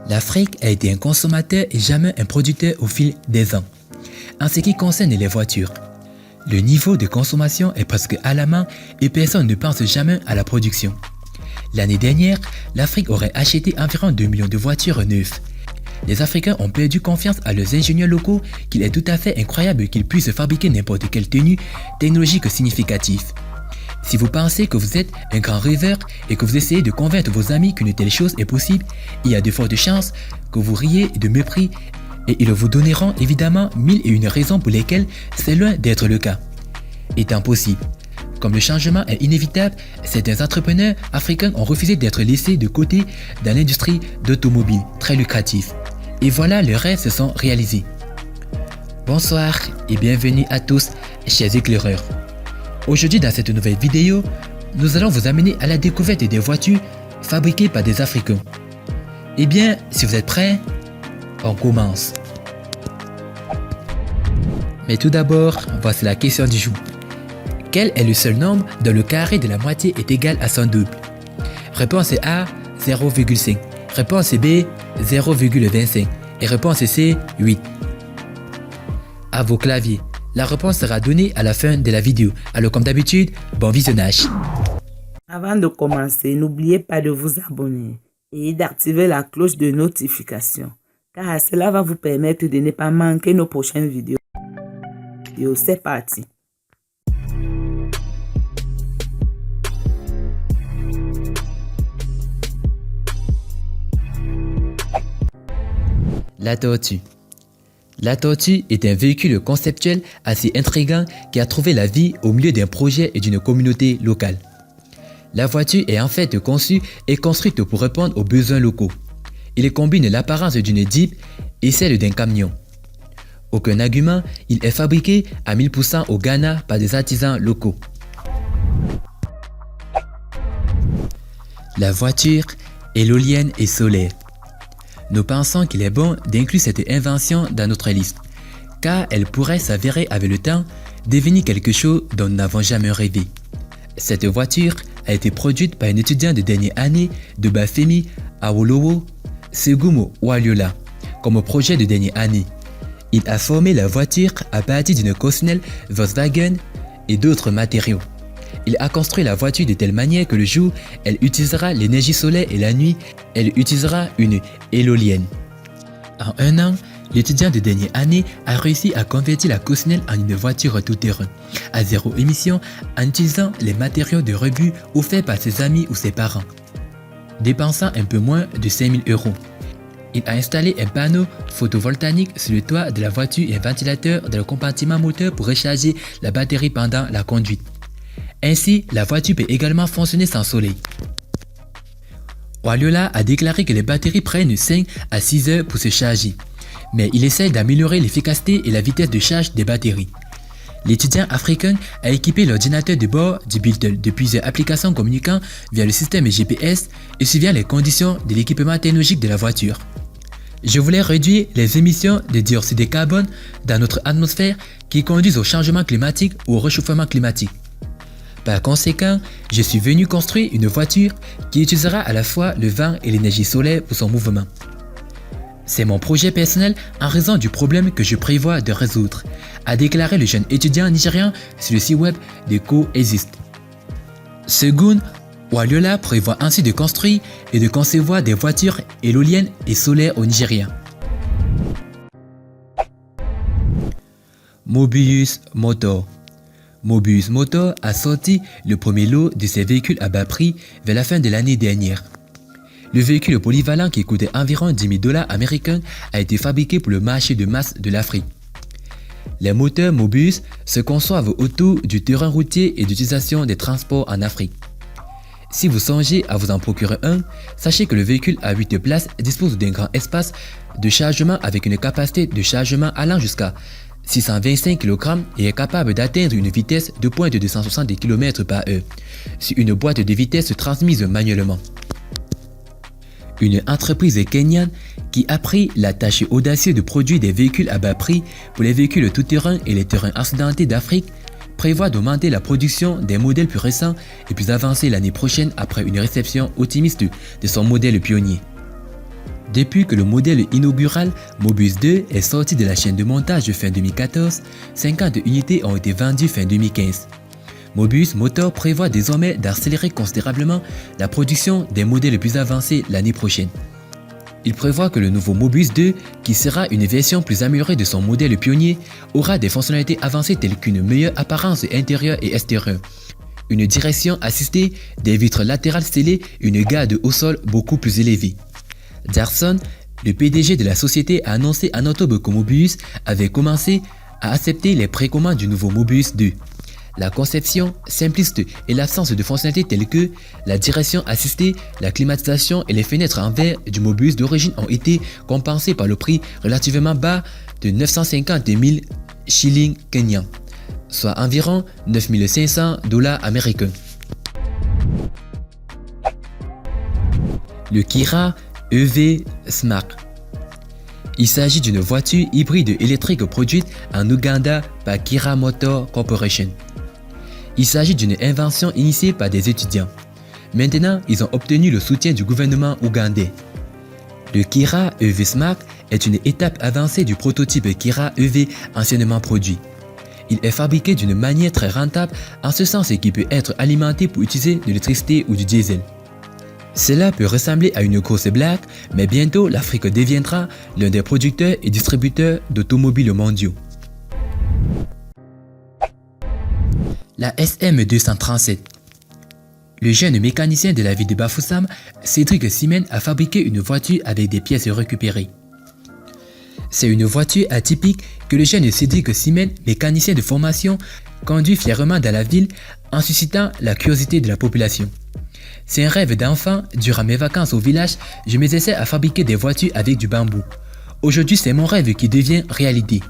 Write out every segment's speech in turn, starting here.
L'Afrique a été un consommateur et jamais un producteur au fil des ans. En ce qui concerne les voitures, le niveau de consommation est presque alarmant et personne ne pense jamais à la production. L'année dernière, l'Afrique aurait acheté environ 2 millions de voitures neuves. Les Africains ont perdu confiance à leurs ingénieurs locaux qu'il est tout à fait incroyable qu'ils puissent fabriquer n'importe quelle tenue technologique significative. Si vous pensez que vous êtes un grand rêveur et que vous essayez de convaincre vos amis qu'une telle chose est possible, il y a de fortes chances que vous riez de mépris et ils vous donneront évidemment 1001 raisons pour lesquelles c'est loin d'être le cas. Étant possible, comme le changement est inévitable, certains entrepreneurs africains ont refusé d'être laissés de côté dans l'industrie d'automobile très lucrative. Et voilà, leurs rêves se sont réalisés. Bonsoir et bienvenue à tous, chers éclaireurs. Aujourd'hui dans cette nouvelle vidéo, nous allons vous amener à la découverte des voitures fabriquées par des Africains. Eh bien, si vous êtes prêts, on commence. Mais tout d'abord, voici la question du jour. Quel est le seul nombre dont le carré de la moitié est égal à son double? Réponse A, 0,5. Réponse B, 0,25. Et réponse C, 8. À vos claviers. La réponse sera donnée à la fin de la vidéo. Alors comme d'habitude, bon visionnage. Avant de commencer, n'oubliez pas de vous abonner et d'activer la cloche de notification, car cela va vous permettre de ne pas manquer nos prochaines vidéos. C'est parti. La tortue. La tortue est un véhicule conceptuel assez intriguant qui a trouvé la vie au milieu d'un projet et d'une communauté locale. La voiture est en fait conçue et construite pour répondre aux besoins locaux. Il combine l'apparence d'une Jeep et celle d'un camion. Aucun argument, il est fabriqué à 1000% au Ghana par des artisans locaux. La voiture éolienne et solaire. Nous pensons qu'il est bon d'inclure cette invention dans notre liste, car elle pourrait s'avérer avec le temps devenir quelque chose dont nous n'avons jamais rêvé. Cette voiture a été produite par un étudiant de dernière année de Bafemi Awolowo, Segumo Waliola, comme projet de dernière année. Il a formé la voiture à partir d'une coccinelle Volkswagen et d'autres matériaux. Il a construit la voiture de telle manière que le jour, elle utilisera l'énergie solaire et la nuit, elle utilisera une éolienne. En un an, l'étudiant de dernière année a réussi à convertir la coccinelle en une voiture tout-terrain, à zéro émission, en utilisant les matériaux de rebut offerts par ses amis ou ses parents, dépensant un peu moins de 5 000 €. Il a installé un panneau photovoltaïque sur le toit de la voiture et un ventilateur dans le compartiment moteur pour recharger la batterie pendant la conduite. Ainsi, la voiture peut également fonctionner sans soleil. Waliola a déclaré que les batteries prennent 5 à 6 heures pour se charger, mais il essaie d'améliorer l'efficacité et la vitesse de charge des batteries. L'étudiant africain a équipé l'ordinateur de bord du Beetle de plusieurs applications communiquant via le système GPS et suivant les conditions de l'équipement technologique de la voiture. Je voulais réduire les émissions de dioxyde de carbone dans notre atmosphère qui conduisent au changement climatique ou au réchauffement climatique. Par conséquent, je suis venu construire une voiture qui utilisera à la fois le vent et l'énergie solaire pour son mouvement. C'est mon projet personnel en raison du problème que je prévois de résoudre, a déclaré le jeune étudiant nigérian sur le site web de Coexist. Segundo Waliola prévoit ainsi de construire et de concevoir des voitures éoliennes et solaires au Nigeria. Mobius Motor. Mobius Motor a sorti le premier lot de ses véhicules à bas prix vers la fin de l'année dernière. Le véhicule polyvalent qui coûtait environ 10 000 $ américains a été fabriqué pour le marché de masse de l'Afrique. Les moteurs Mobius se conçoivent autour du terrain routier et d'utilisation des transports en Afrique. Si vous songez à vous en procurer un, sachez que le véhicule à 8 places dispose d'un grand espace de chargement avec une capacité de chargement allant jusqu'à 625 kg et est capable d'atteindre une vitesse de pointe de 260 km/h sur une boîte de vitesse transmise manuellement. Une entreprise kenyane qui a pris la tâche audacieuse de produire des véhicules à bas prix pour les véhicules tout-terrain et les terrains accidentés d'Afrique prévoit d'augmenter la production des modèles plus récents et plus avancés l'année prochaine après une réception optimiste de son modèle pionnier. Depuis que le modèle inaugural Mobius 2 est sorti de la chaîne de montage fin 2014, 50 unités ont été vendues fin 2015. Mobius Motor prévoit désormais d'accélérer considérablement la production des modèles plus avancés l'année prochaine. Il prévoit que le nouveau Mobius 2, qui sera une version plus améliorée de son modèle pionnier, aura des fonctionnalités avancées telles qu'une meilleure apparence intérieure et extérieure, une direction assistée, des vitres latérales scellées et une garde au sol beaucoup plus élevée. Darson, le PDG de la société, a annoncé en octobre que Mobius avait commencé à accepter les précommandes du nouveau Mobius 2. La conception simpliste et l'absence de fonctionnalités telles que la direction assistée, la climatisation et les fenêtres en verre du Mobius d'origine ont été compensées par le prix relativement bas de 950 000 shillings kenyans, soit environ 9 500 $ américains. Le Kira EV Smart. Il s'agit d'une voiture hybride électrique produite en Ouganda par Kira Motor Corporation. Il s'agit d'une invention initiée par des étudiants. Maintenant, ils ont obtenu le soutien du gouvernement ougandais. Le Kira EV Smart est une étape avancée du prototype Kira EV anciennement produit. Il est fabriqué d'une manière très rentable en ce sens qu'il peut être alimenté pour utiliser de l'électricité ou du diesel. Cela peut ressembler à une grosse blague, mais bientôt l'Afrique deviendra l'un des producteurs et distributeurs d'automobiles mondiaux. La SM237. Le jeune mécanicien de la ville de Bafoussam, Cédric Simen, a fabriqué une voiture avec des pièces récupérées. C'est une voiture atypique que le jeune Cédric Simen, mécanicien de formation, conduit fièrement dans la ville en suscitant la curiosité de la population. C'est un rêve d'enfant. Durant mes vacances au village, je m'essayais à fabriquer des voitures avec du bambou. Aujourd'hui, c'est mon rêve qui devient réalité.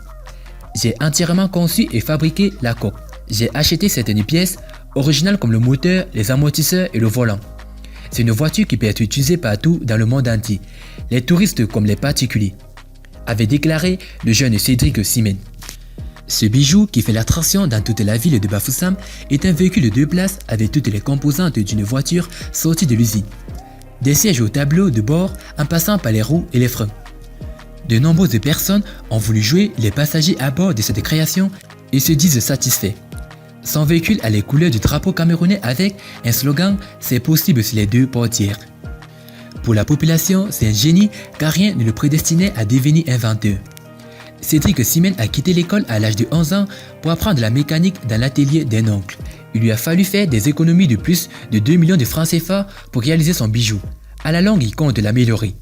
J'ai entièrement conçu et fabriqué la coque. J'ai acheté certaines pièces, originales comme le moteur, les amortisseurs et le volant. C'est une voiture qui peut être utilisée partout dans le monde entier, les touristes comme les particuliers, avait déclaré le jeune Cédric Simen. Ce bijou, qui fait l'attraction dans toute la ville de Bafoussam, est un véhicule de 2 places avec toutes les composantes d'une voiture sortie de l'usine. Des sièges au tableau de bord en passant par les roues et les freins. De nombreuses personnes ont voulu jouer les passagers à bord de cette création et se disent satisfaits. Son véhicule a les couleurs du drapeau camerounais avec un slogan « C'est possible sur les 2 portières ». Pour la population, c'est un génie car rien ne le prédestinait à devenir inventeur. Cédric Simen a quitté l'école à l'âge de 11 ans pour apprendre la mécanique dans l'atelier d'un oncle. Il lui a fallu faire des économies de plus de 2 millions de francs CFA pour réaliser son bijou. À la longue, il compte l'améliorer.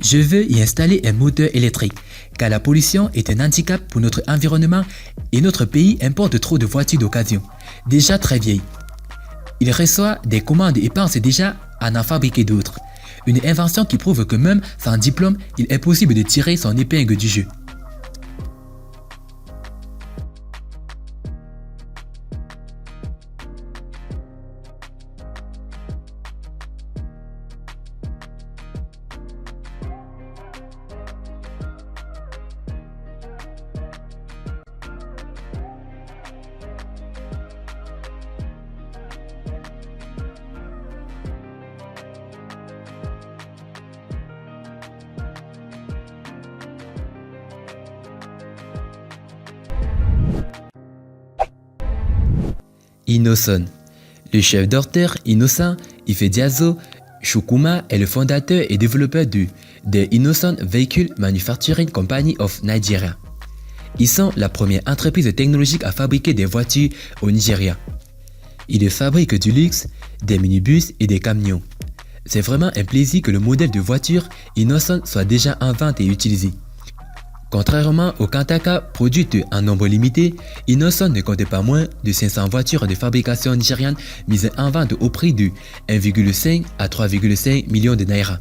Je veux y installer un moteur électrique, car la pollution est un handicap pour notre environnement et notre pays importe trop de voitures d'occasion, déjà très vieilles. Il reçoit des commandes et pense déjà à en fabriquer d'autres. Une invention qui prouve que même sans diplôme, il est possible de tirer son épingle du jeu. Innocent. Le chef d'orchestre Innocent Ifediazo Chukwuma est le fondateur et développeur de The Innocent Vehicle Manufacturing Company of Nigeria. Ils sont la première entreprise technologique à fabriquer des voitures au Nigeria. Ils fabriquent du luxe, des minibus et des camions. C'est vraiment un plaisir que le modèle de voiture Innocent soit déjà en vente et utilisé. Contrairement aux Kantaka produites en nombre limité, Innocent ne compte pas moins de 500 voitures de fabrication nigériane mises en vente au prix de 1,5 à 3,5 millions de naira.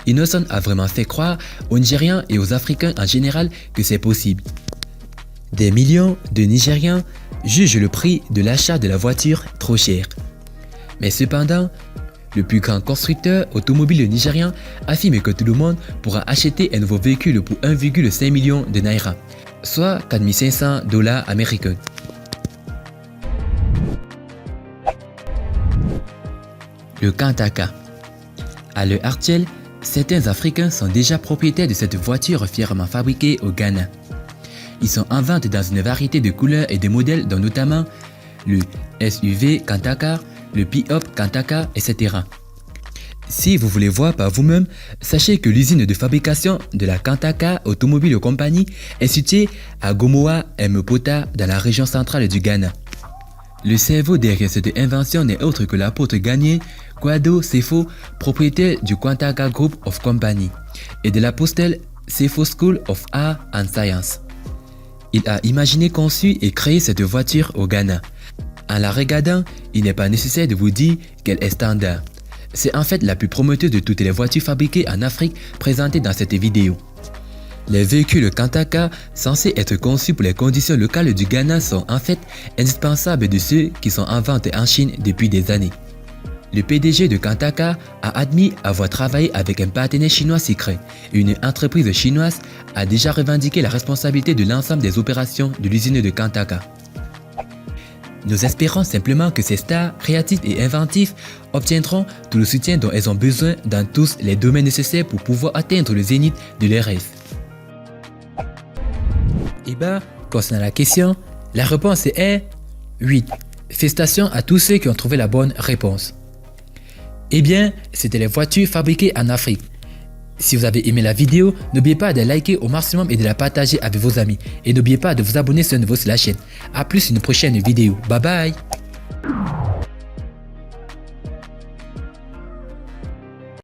Innocent a vraiment fait croire aux Nigérians et aux Africains en général que c'est possible. Des millions de Nigérians jugent le prix de l'achat de la voiture trop cher. Mais cependant, le plus grand constructeur automobile nigérien affirme que tout le monde pourra acheter un nouveau véhicule pour 1,5 million de naira, soit 4 500 $ américains. Le Kantaka. À l'heure actuelle, Certains Africains sont déjà propriétaires de cette voiture fièrement fabriquée au Ghana. Ils sont en vente dans une variété de couleurs et de modèles dont notamment le SUV Kantaka, le P-Up Kantaka, etc. Si vous voulez voir par vous-même, sachez que l'usine de fabrication de la Kantaka Automobile Company est située à Gomoa Mbota dans la région centrale du Ghana. Le cerveau derrière cette invention n'est autre que l'apôtre ghanéen Kwadwo Sefo, propriétaire du Kantaka Group of Company et de l'Apostle Sefo School of Art and Science. Il a imaginé, conçu et créé cette voiture au Ghana. En la regardant, il n'est pas nécessaire de vous dire qu'elle est standard. C'est en fait la plus prometteuse de toutes les voitures fabriquées en Afrique présentées dans cette vidéo. Les véhicules Kantaka, censés être conçus pour les conditions locales du Ghana, sont en fait indispensables de ceux qui sont en vente en Chine depuis des années. Le PDG de Kantaka a admis avoir travaillé avec un partenaire chinois secret et une entreprise chinoise a déjà revendiqué la responsabilité de l'ensemble des opérations de l'usine de Kantaka. Nous espérons simplement que ces stars créatives et inventives obtiendront tout le soutien dont elles ont besoin dans tous les domaines nécessaires pour pouvoir atteindre le zénith de leurs rêves. Et concernant la question, la réponse est 8. Félicitations à tous ceux qui ont trouvé la bonne réponse. C'était les voitures fabriquées en Afrique. Si vous avez aimé la vidéo, n'oubliez pas de liker au maximum et de la partager avec vos amis. Et n'oubliez pas de vous abonner sur la chaîne. A plus une prochaine vidéo. Bye bye.